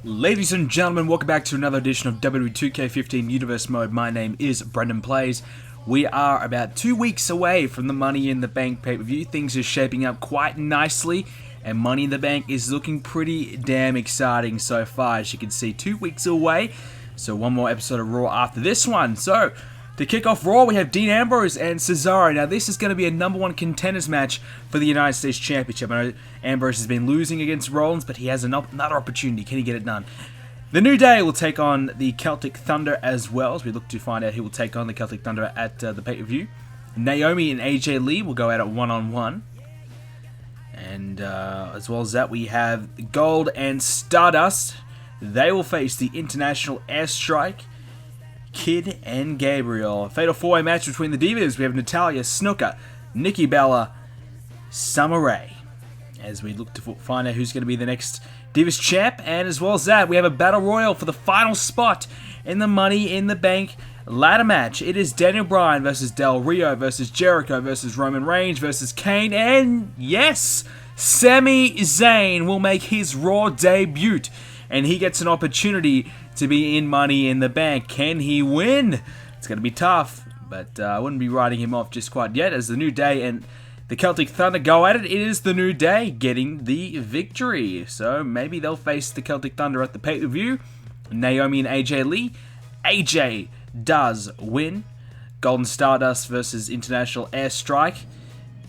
Ladies and gentlemen, welcome back to another edition of WWE 2k15 Universe Mode. My name is BrendenPlayz. We are about 2 weeks away from the Money in the Bank pay-per-view. Things are shaping up quite nicely, and Money in the Bank is looking pretty damn exciting so far. As you can see, 2 weeks away, so one more episode of Raw after this one. So, to kick off Raw, we have Dean Ambrose and Cesaro. Now, this is going to be a number one contenders match for the United States Championship. I know Ambrose has been losing against Rollins, but he has another opportunity. Can he get it done? The New Day will take on the Celtic Thunder as well, as we look to find out who will take on the Celtic Thunder at the pay-per-view. Naomi and AJ Lee will go out at one-on-one. And as well as that, we have Gold and Stardust. They will face the International Airstrike, Kid and Gabriel. A fatal four-way match between the Divas. We have Natalya, Snuka, Nikki Bella, Summer Rae. As we look to find out who's going to be the next Divas champ. And as well as that, we have a Battle Royal for the final spot in the Money in the Bank ladder match. It is Daniel Bryan versus Del Rio versus Jericho versus Roman Reigns versus Kane. And yes, Sami Zayn will make his Raw debut. And he gets an opportunity to be in Money in the Bank. Can he win? It's going to be tough, but I wouldn't be writing him off just quite yet, as the New Day and the Celtic Thunder go at it. It is the New Day getting the victory. So maybe they'll face the Celtic Thunder at the pay-per-view. Naomi and AJ Lee. AJ does win. Golden Stardust versus International Airstrike.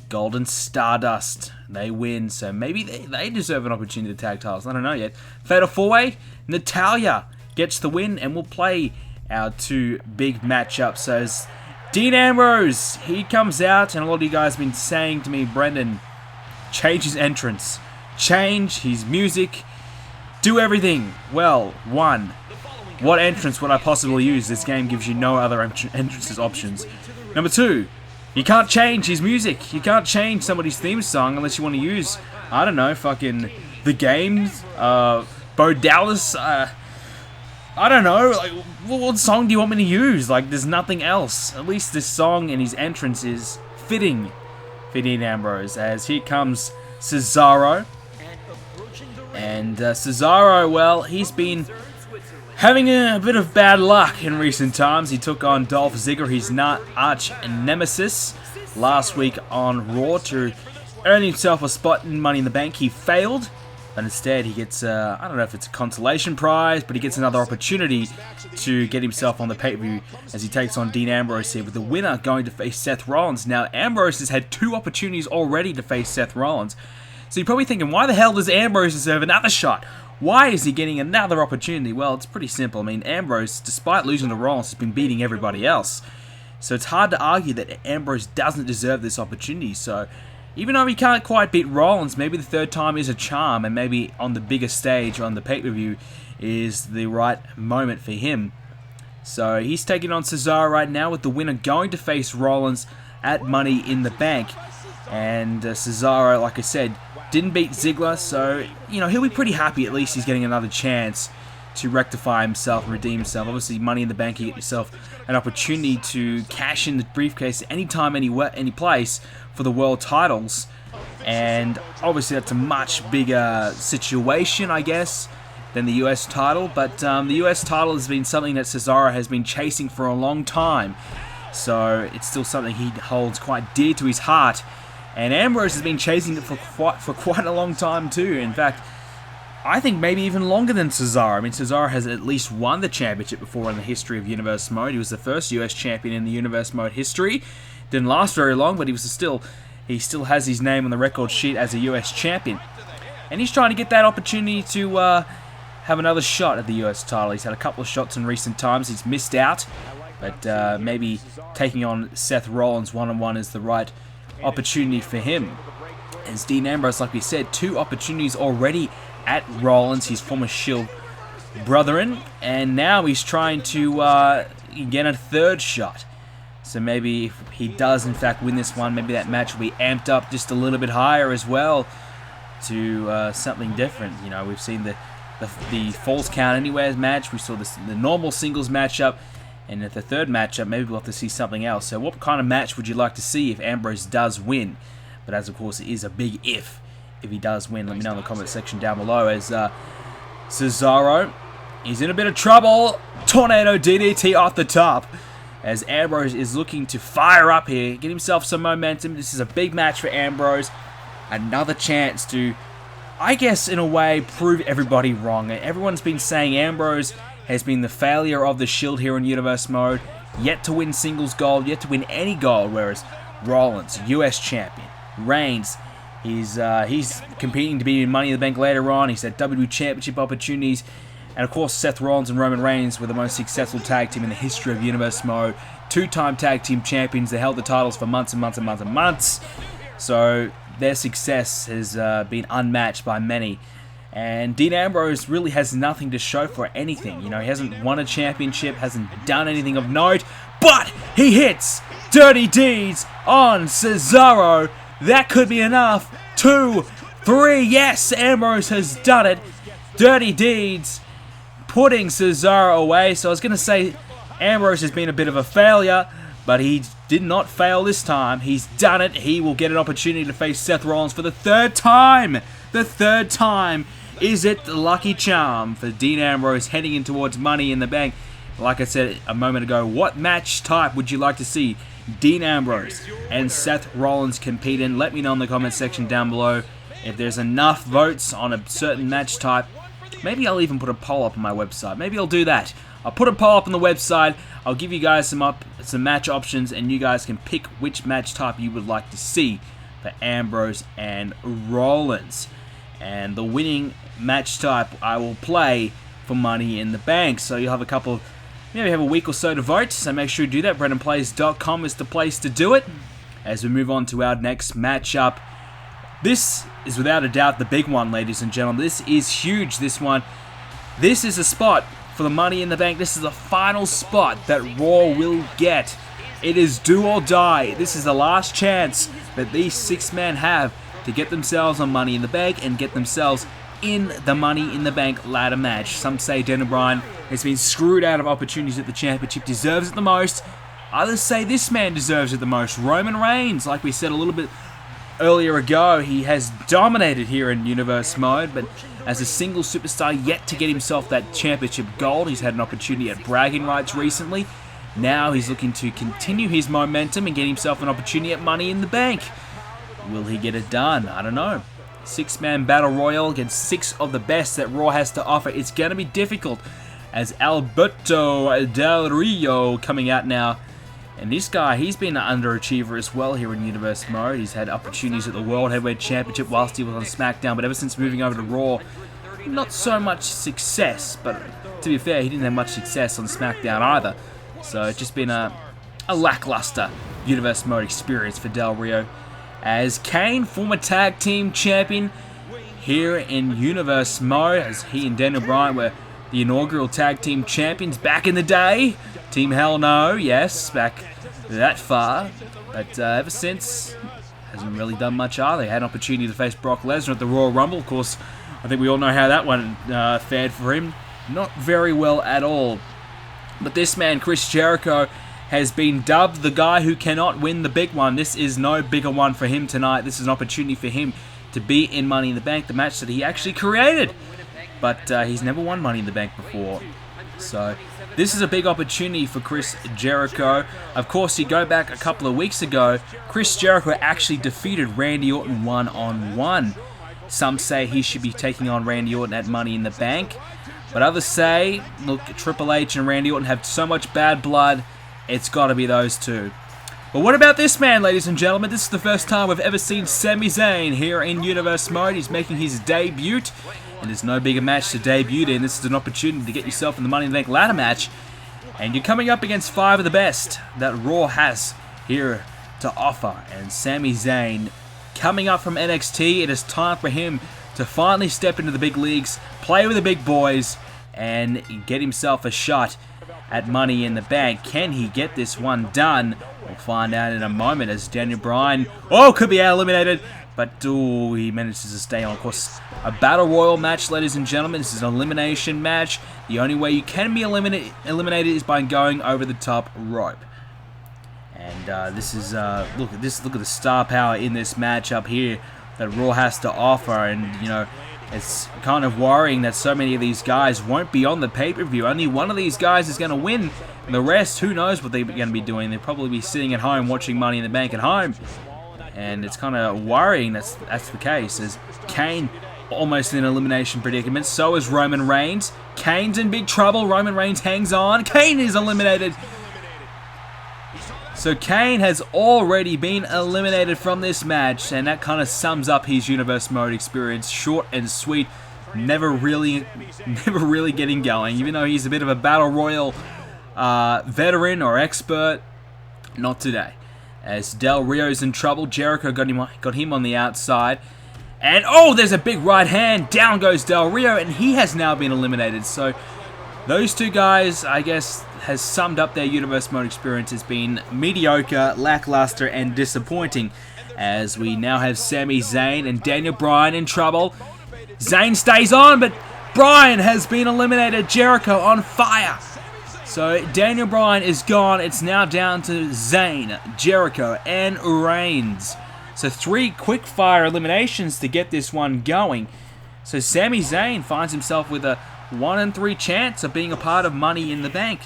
Golden Stardust, they win, so maybe they deserve an opportunity to tag titles. I don't know yet. Fatal 4-way, Natalya gets the win, and we'll play our two big matchups. So Dean Ambrose, he comes out, and a lot of you guys have been saying to me, Brendan, change his entrance, change his music, do everything. Well, one, what entrance would I possibly use? This game gives you no other entrances options. Number two, you can't change his music. You can't change somebody's theme song unless you want to use, I don't know, fucking The Games, Bo Dallas, I don't know, like, what song do you want me to use? Like, there's nothing else. At least this song and his entrance is fitting for Dean Ambrose, as here comes Cesaro. And Cesaro, well, he's been having a bit of bad luck in recent times. He took on Dolph Ziggler, his arch nemesis, last week on Raw to earn himself a spot in Money in the Bank. He failed, but instead he gets, I don't know if it's a consolation prize, but he gets another opportunity to get himself on the pay-per-view as he takes on Dean Ambrose here, with the winner going to face Seth Rollins. Now, Ambrose has had two opportunities already to face Seth Rollins, so you're probably thinking, why the hell does Ambrose deserve another shot? Why is he getting another opportunity? Well, it's pretty simple. I mean, Ambrose, despite losing to Rollins, has been beating everybody else. So it's hard to argue that Ambrose doesn't deserve this opportunity. So even though he can't quite beat Rollins, maybe the third time is a charm, and maybe on the bigger stage, on the pay-per-view, is the right moment for him. So he's taking on Cesaro right now, with the winner going to face Rollins at Money in the Bank. And Cesaro, like I said, didn't beat Ziggler, so, you know, he'll be pretty happy. At least he's getting another chance to rectify himself and redeem himself. Obviously, Money in the Bank, you get yourself an opportunity to cash in the briefcase anytime, anywhere, any place for the world titles. And obviously, that's a much bigger situation, I guess, than the US title. But the US title has been something that Cesaro has been chasing for a long time. So it's still something he holds quite dear to his heart. And Ambrose has been chasing it for quite a long time too. In fact, I think maybe even longer than Cesaro. I mean, Cesaro has at least won the championship before in the history of Universe Mode. He was the first US champion in the Universe Mode history. Didn't last very long, but he still has his name on the record sheet as a US champion. And he's trying to get that opportunity to have another shot at the US title. He's had a couple of shots in recent times. He's missed out, but maybe taking on Seth Rollins one-on-one is the right opportunity for him. As Dean Ambrose, like we said, two opportunities already at Rollins, his former Shield brethren, and now he's trying to get a third shot. So maybe if he does in fact win this one, maybe that match will be amped up just a little bit higher as well to something different. You know, we've seen the Falls Count Anywhere match, we saw the normal singles matchup, and at the third matchup, maybe we'll have to see something else. So what kind of match would you like to see if Ambrose does win? But as of course, it is a big if he does win. Let me know in the comment section down below, as Cesaro, he's in a bit of trouble. Tornado DDT off the top. As Ambrose is looking to fire up here, get himself some momentum. This is a big match for Ambrose. Another chance to, I guess, in a way, prove everybody wrong. Everyone's been saying Ambrose has been the failure of the Shield here in Universe Mode. Yet to win singles gold, yet to win any gold, whereas Rollins, US champion, Reigns, he's competing to be in Money in the Bank later on. He's had WWE Championship opportunities. And of course, Seth Rollins and Roman Reigns were the most successful tag team in the history of Universe Mode. Two-time tag team champions. They held the titles for months and months and months and months. So their success has been unmatched by many. And Dean Ambrose really has nothing to show for anything. You know, he hasn't won a championship, hasn't done anything of note. But he hits Dirty Deeds on Cesaro. That could be enough. 2, 3. Yes, Ambrose has done it. Dirty Deeds putting Cesaro away. So I was going to say Ambrose has been a bit of a failure, but he did not fail this time. He's done it. He will get an opportunity to face Seth Rollins for the third time. The third time. Is it the lucky charm for Dean Ambrose heading in towards Money in the Bank? Like I said a moment ago, what match type would you like to see Dean Ambrose and Seth Rollins compete in? Let me know in the comment section down below. If there's enough votes on a certain match type, maybe I'll even put a poll up on my website. Maybe I'll do that. I'll put a poll up on the website. I'll give you guys some match options, and you guys can pick which match type you would like to see for Ambrose and Rollins. And the winning match type I will play for Money in the Bank. So you'll have a couple, maybe have a week or so to vote. So make sure you do that. BrendenPlayz.com is the place to do it. As we move on to our next matchup. This is without a doubt the big one, ladies and gentlemen. This is huge, this one. This is a spot for the Money in the Bank. This is the final spot that Raw will get. It is do or die. This is the last chance that these 6 men have to get themselves on Money in the Bank and get themselves in the Money in the Bank ladder match. Some say Daniel Bryan has been screwed out of opportunities at the championship, deserves it the most. Others say this man deserves it the most. Roman Reigns, like we said a little bit earlier ago, he has dominated here in Universe Mode, but as a single superstar yet to get himself that championship gold. He's had an opportunity at bragging rights recently. Now he's looking to continue his momentum and get himself an opportunity at Money in the Bank. Will he get it done? I don't know. 6-man battle royal against 6 of the best that Raw has to offer. It's going to be difficult as Alberto Del Rio coming out now. And this guy, he's been an underachiever as well here in Universe Mode. He's had opportunities at the World Heavyweight Championship whilst he was on SmackDown, but ever since moving over to Raw, not so much success. But to be fair, he didn't have much success on SmackDown either. So it's just been a lackluster Universe Mode experience for Del Rio. As Kane, former tag team champion here in Universe Mode, as he and Daniel Bryan were the inaugural tag team champions back in the day. Team Hell No, yes, back that far. But ever since, hasn't really done much either. He had an opportunity to face Brock Lesnar at the Royal Rumble. Of course, I think we all know how that one fared for him. Not very well at all. But this man, Chris Jericho, has been dubbed the guy who cannot win the big one. This is no bigger one for him tonight. This is an opportunity for him to be in Money in the Bank, the match that he actually created. But he's never won Money in the Bank before. So this is a big opportunity for Chris Jericho. Of course, you go back a couple of weeks ago, Chris Jericho actually defeated Randy Orton one-on-one. Some say he should be taking on Randy Orton at Money in the Bank. But others say, look, Triple H and Randy Orton have so much bad blood, it's got to be those two. But what about this man, ladies and gentlemen? This is the first time we've ever seen Sami Zayn here in Universe Mode. He's making his debut, and there's no bigger match to debut in. This is an opportunity to get yourself in the Money in the Bank ladder match. And you're coming up against 5 of the best that Raw has here to offer. And Sami Zayn, coming up from NXT, it is time for him to finally step into the big leagues, play with the big boys, and get himself a shot at Money in the Bank. Can he get this one done? We'll find out in a moment as Daniel Bryan, could be eliminated, but he manages to stay on. Of course, a Battle Royal match, ladies and gentlemen. This is an elimination match. The only way you can be eliminated is by going over the top rope. And this is, look at the star power in this match up here that Raw has to offer. And, you know, It's kind of worrying that so many of these guys won't be on the pay-per-view. Only one of these guys is going to win. And the rest, who knows what they're going to be doing. They'll probably be sitting at home watching Money in the Bank at home. And it's kind of worrying that's the case, as Kane almost in an elimination predicament. So is Roman Reigns. Kane's in big trouble. Roman Reigns hangs on. Kane is eliminated. So Kane has already been eliminated from this match, and that kind of sums up his Universe Mode experience. Short and sweet, never really getting going. Even though he's a bit of a Battle Royal veteran or expert, not today. As Del Rio's in trouble, Jericho got him on the outside. And oh, there's a big right hand. Down goes Del Rio, and he has now been eliminated. So those two guys, I guess, has summed up their Universe Mode experience as being mediocre, lackluster, and disappointing. As we now have Sami Zayn and Daniel Bryan in trouble. Zayn stays on, but Bryan has been eliminated. Jericho on fire. So Daniel Bryan is gone. It's now down to Zayn, Jericho, and Reigns. So 3 quick-fire eliminations to get this one going. So Sami Zayn finds himself with a 1 in 3 chance of being a part of Money in the Bank.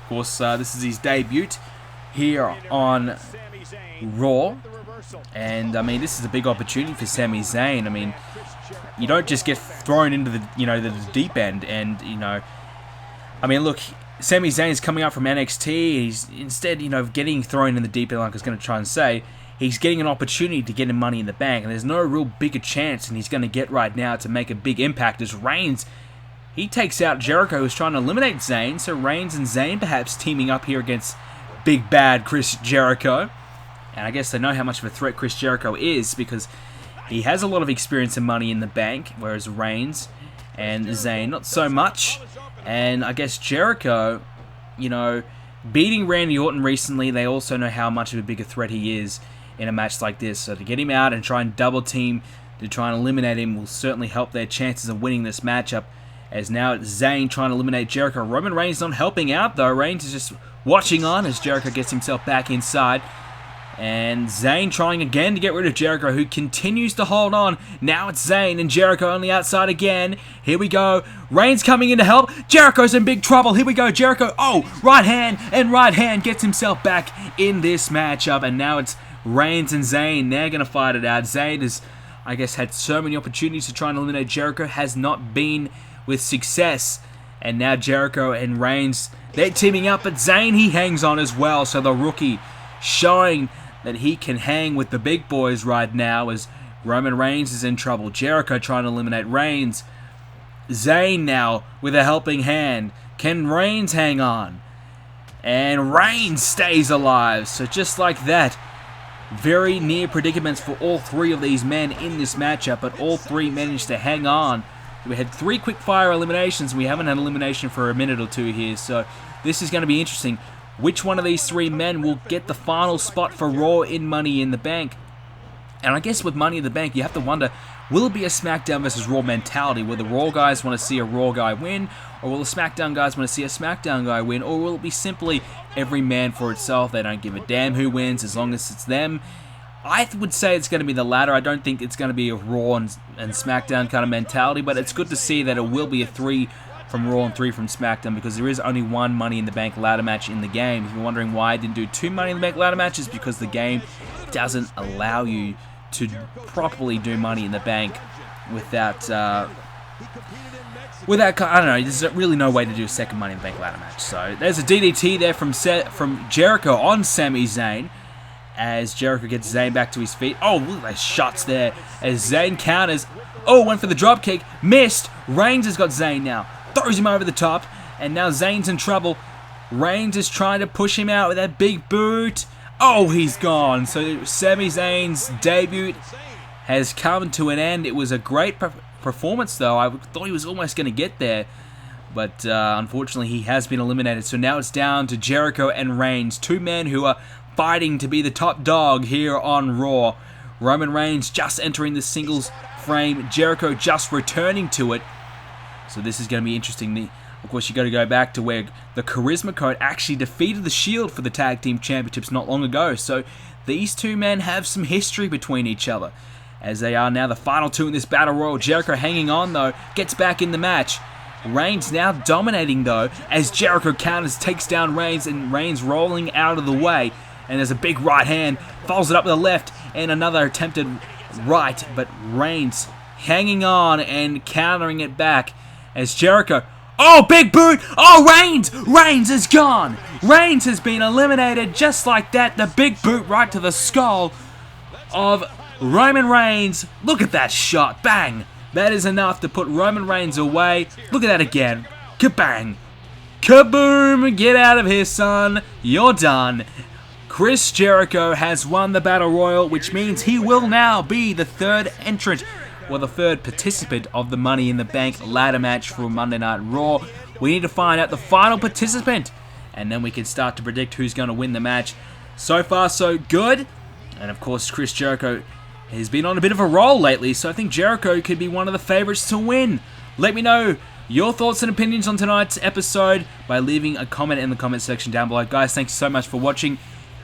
Of course, this is his debut here on Raw. And, I mean, this is a big opportunity for Sami Zayn. I mean, you don't just get thrown into the, the deep end and, I mean, look, Sami Zayn's coming up from NXT. He's instead, getting thrown in the deep end, like I was going to try and say, he's getting an opportunity to get him Money in the Bank, and there's no real bigger chance than he's going to get right now to make a big impact as Reigns, he takes out Jericho, who's trying to eliminate Zayn, so Reigns and Zayn perhaps teaming up here against big bad Chris Jericho. And I guess they know how much of a threat Chris Jericho is, because he has a lot of experience in Money in the Bank, whereas Reigns and Zayn, not so much. And I guess Jericho, beating Randy Orton recently, they also know how much of a bigger threat he is in a match like this. So to get him out and try and double team to try and eliminate him will certainly help their chances of winning this matchup. As now it's Zayn trying to eliminate Jericho. Roman Reigns not helping out though. Reigns is just watching on as Jericho gets himself back inside. And Zayn trying again to get rid of Jericho, who continues to hold on. Now it's Zayn and Jericho on the outside again. Here we go. Reigns coming in to help. Jericho's in big trouble. Here we go. Jericho, right hand gets himself back in this matchup. And now it's Reigns and Zayn. They're going to fight it out. Zayn has, I guess, had so many opportunities to try and eliminate Jericho. Has not been with success. And now Jericho and Reigns, they're teaming up. But Zayn, he hangs on as well. So the rookie showing that he can hang with the big boys right now as Roman Reigns is in trouble. Jericho trying to eliminate Reigns. Zayn now with a helping hand. Can Reigns hang on? And Reigns stays alive. So just like that, very near predicaments for all 3 of these men in this matchup, but all 3 managed to hang on. We had 3 quick-fire eliminations. We haven't had an elimination for a minute or 2 here, so this is going to be interesting. Which one of these 3 men will get the final spot for Raw in Money in the Bank? And I guess with Money in the Bank, you have to wonder, will it be a SmackDown versus Raw mentality, where the Raw guys want to see a Raw guy win, or will the SmackDown guys want to see a SmackDown guy win, or will it be simply every man for itself? They don't give a damn who wins as long as it's them. I would say it's going to be the latter. I don't think it's going to be a Raw and SmackDown kind of mentality, but it's good to see that it will be a 3 from Raw and 3 from SmackDown, because there is only 1 Money in the Bank ladder match in the game. If you're wondering why I didn't do 2 Money in the Bank ladder matches, because the game doesn't allow you to properly do Money in the Bank without, I don't know, there's really no way to do a second Money in the Bank ladder match. So there's a DDT there from Jericho on Sami Zayn, as Jericho gets Zayn back to his feet. Oh, look at those shots there, as Zayn counters. Oh, went for the dropkick, missed. Reigns has got Zayn now. Throws him over the top, and now Zayn's in trouble. Reigns is trying to push him out with that big boot. Oh, he's gone. So Sami Zayn's debut has come to an end. It was a great performance, though. I thought he was almost going to get there, but unfortunately he has been eliminated. So now it's down to Jericho and Reigns, 2 men who are fighting to be the top dog here on Raw. Roman Reigns just entering the singles frame. Jericho just returning to it. So this is going to be interesting. Of course, you got to go back to where the Charisma Code actually defeated the Shield for the Tag Team Championships not long ago. So these 2 men have some history between each other. as they are now the final two in this Battle Royal. Jericho hanging on though, gets back in the match. Reigns now dominating though, as Jericho counters, takes down Reigns, and Reigns rolling out of the way. And there's a big right hand, follows it up with the left, and another attempted right, but Reigns hanging on and countering it back as Jericho, oh, big boot, oh, Reigns is gone. Reigns has been eliminated just like that, the big boot right to the skull of Roman Reigns. Look at that shot, bang. That is enough to put Roman Reigns away. Look at that again, kabang, kaboom, get out of here, son, you're done. Chris Jericho has won the Battle Royal, which means he will now be the third entrant, or the third participant of the Money in the Bank ladder match for Monday Night Raw. We need to find out the final participant, and then we can start to predict who's going to win the match. So far, so good. And of course, Chris Jericho has been on a bit of a roll lately, so I think Jericho could be one of the favorites to win. Let me know your thoughts and opinions on tonight's episode by leaving a comment in the comment section down below. Guys, thanks so much for watching.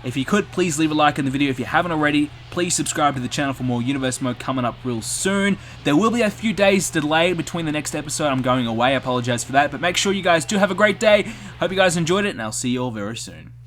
If you could, please leave a like on the video. If you haven't already, please subscribe to the channel for more Universe Mode coming up real soon. There will be a few days delay between the next episode. I'm going away, I apologize for that. But make sure you guys do have a great day. Hope you guys enjoyed it, and I'll see you all very soon.